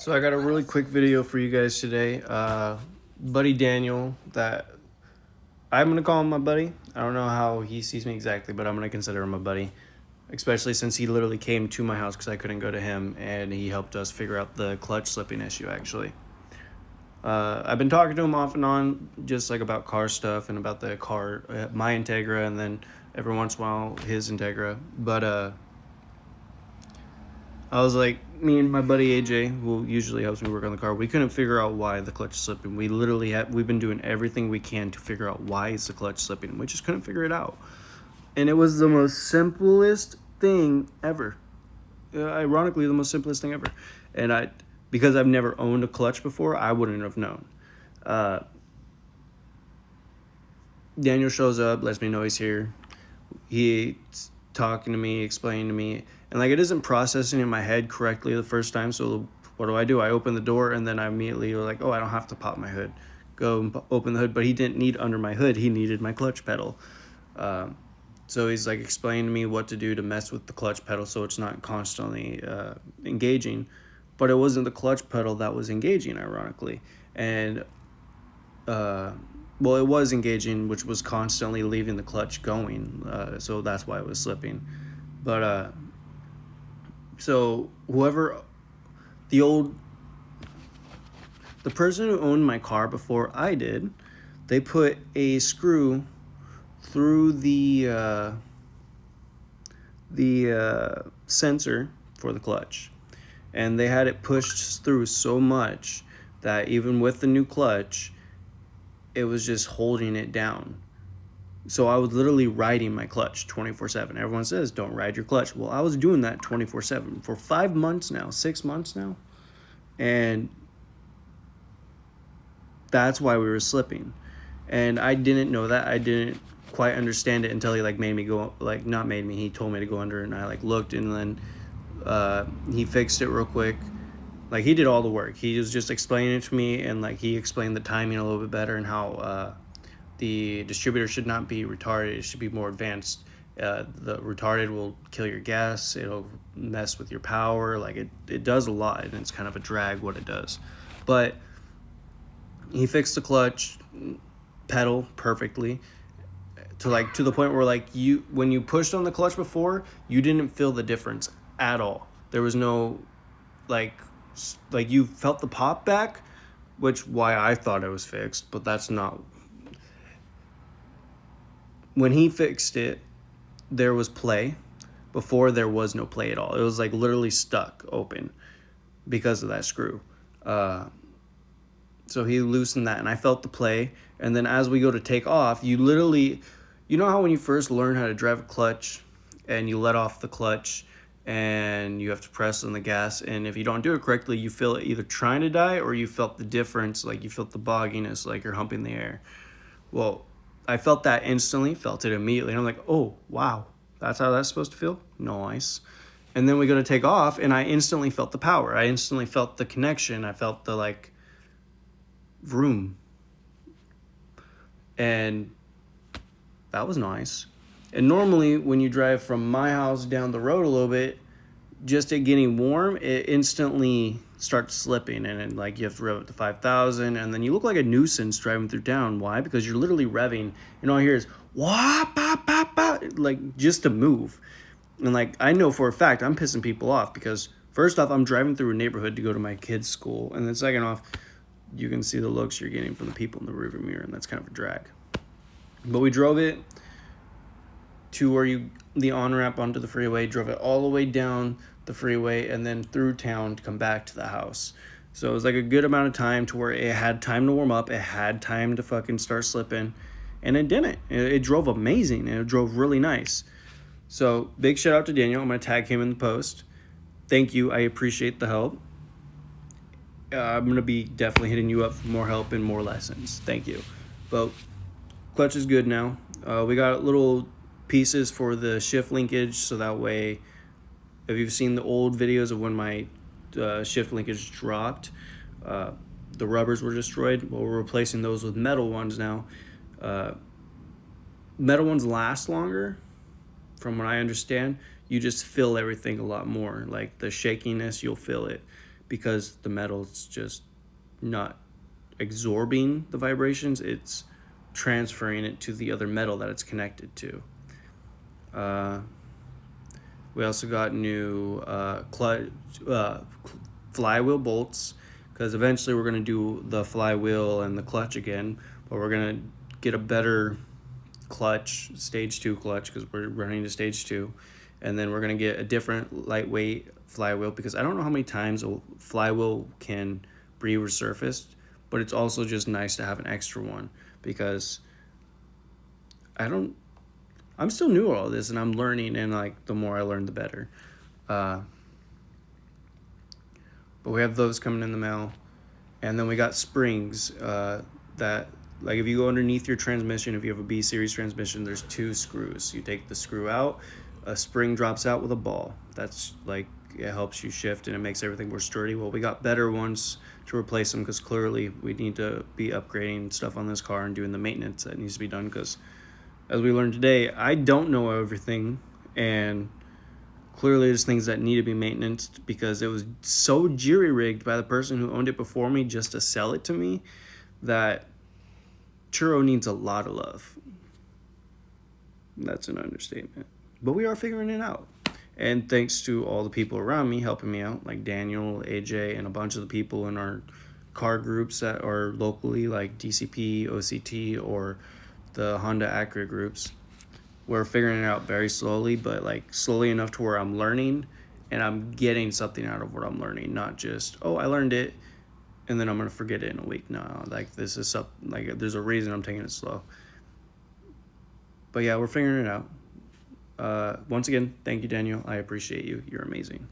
So I got a really quick video for you guys today. Buddy Daniel, that I'm gonna call him my buddy. I don't know how he sees me exactly, but I'm gonna consider him a buddy, especially since he literally came to my house because I couldn't go to him, and he helped us figure out the clutch slipping issue. Actually, I've been talking to him off and on, just like about car stuff and about the car, my Integra, and then every once in a while his Integra. But I was like, me and my buddy AJ, who usually helps me work on the car, we couldn't figure out why the clutch is slipping. We've been doing everything we can to figure out why is the clutch slipping. We just couldn't figure it out. And it was the most simplest thing ever. Ironically, the most simplest thing ever. And because I've never owned a clutch before, I wouldn't have known. Daniel shows up, lets me know he's here. He's talking to me, explaining to me, and like it isn't processing in my head correctly the first time. So what do? I open the door, and then I immediately were like, oh, I don't have to pop my hood. Go and open the hood, but he didn't need under my hood. He needed my clutch pedal. So he's like explaining to me what to do to mess with the clutch pedal so it's not constantly engaging. But it wasn't the clutch pedal that was engaging, ironically. And well, it was engaging, which was constantly leaving the clutch going, so that's why it was slipping. But so the person who owned my car before I did, they put a screw through the sensor for the clutch, and they had it pushed through so much that even with the new clutch, it was just holding it down. So I was literally riding my clutch 24/7. Everyone says don't ride your clutch. Well, I was doing that 24/7 for 5 months now, 6 months now. And that's why we were slipping. And I didn't know that. I didn't quite understand it until he made me go, not made me, he told me to go under, and I looked, and then he fixed it real quick. He did all the work. He was just explaining it to me, and he explained the timing a little bit better, and how the distributor should not be retarded. It should be more advanced. The retarded will kill your gas. It'll mess with your power. It does a lot, and it's kind of a drag what it does. But he fixed the clutch pedal perfectly to the point where when you pushed on the clutch before, you didn't feel the difference at all. There was no you felt the pop back, which why I thought it was fixed, but that's not. When he fixed it, there was play. Before, there was no play at all. It was literally stuck open because of that screw. So he loosened that, and I felt the play. And then as we go to take off, you know how when you first learn how to drive a clutch and you let off the clutch and you have to press on the gas, and if you don't do it correctly, you feel it either trying to die, or you felt the difference, you felt the bogginess, you're humping the air. Well, I felt that instantly, felt it immediately, and I'm like, oh, wow, that's how that's supposed to feel? Nice. And then we go to take off, and I instantly felt the power. I instantly felt the connection. I felt the, vroom. And that was nice. And normally, when you drive from my house down the road a little bit, just it getting warm, it instantly starts slipping, and then you have to rev it to 5,000, and then you look like a nuisance driving through town. Why? Because you're literally revving, and all I hear is wah, bah, bah, bah, just to move. And I know for a fact I'm pissing people off, because first off, I'm driving through a neighborhood to go to my kids' school, and then second off, you can see the looks you're getting from the people in the rearview mirror, and that's kind of a drag. But we drove it to the on-ramp onto the freeway, drove it all the way down the freeway, and then through town to come back to the house. So it was a good amount of time to where it had time to warm up, it had time to fucking start slipping, and it didn't. It drove amazing, and it drove really nice. So big shout out to Daniel. I'm going to tag him in the post. Thank you. I appreciate the help. I'm going to be definitely hitting you up for more help and more lessons. Thank you. But clutch is good now. We got little pieces for the shift linkage, so that way, if you've seen the old videos of when my shift linkage dropped, the rubbers were destroyed. Well, we're replacing those with metal ones now. Metal ones last longer, from what I understand. You just feel everything a lot more. The shakiness, you'll feel it, because the metal's just not absorbing the vibrations, it's transferring it to the other metal that it's connected to. We also got new flywheel bolts, because eventually we're going to do the flywheel and the clutch again, but we're going to get a better clutch, stage 2 clutch, because we're running to stage 2, and then we're going to get a different lightweight flywheel, because I don't know how many times a flywheel can be resurfaced, but it's also just nice to have an extra one, because I'm still new at all this, and I'm learning, and like the more I learn, the better. But we have those coming in the mail, and then we got springs that, like, if you go underneath your transmission, if you have a B series transmission, there's 2 screws. You take the screw out, a spring drops out with a ball. That's like, it helps you shift and it makes everything more sturdy. Well, we got better ones to replace them, because clearly we need to be upgrading stuff on this car and doing the maintenance that needs to be done, because as we learned today, I don't know everything, and clearly there's things that need to be maintained, because it was so jury-rigged by the person who owned it before me just to sell it to me that churro needs a lot of love. That's an understatement. But we are figuring it out. And thanks to all the people around me helping me out, like Daniel, AJ, and a bunch of the people in our car groups that are locally, like DCP, OCT, or the Honda Acura groups. We're figuring it out very slowly, but like slowly enough to where I'm learning and I'm getting something out of what I'm learning, not just, oh, I learned it and then I'm gonna forget it in a week. No, like this is like there's a reason I'm taking it slow. But yeah, we're figuring it out. Once again, thank you, Daniel. I appreciate you. You're amazing.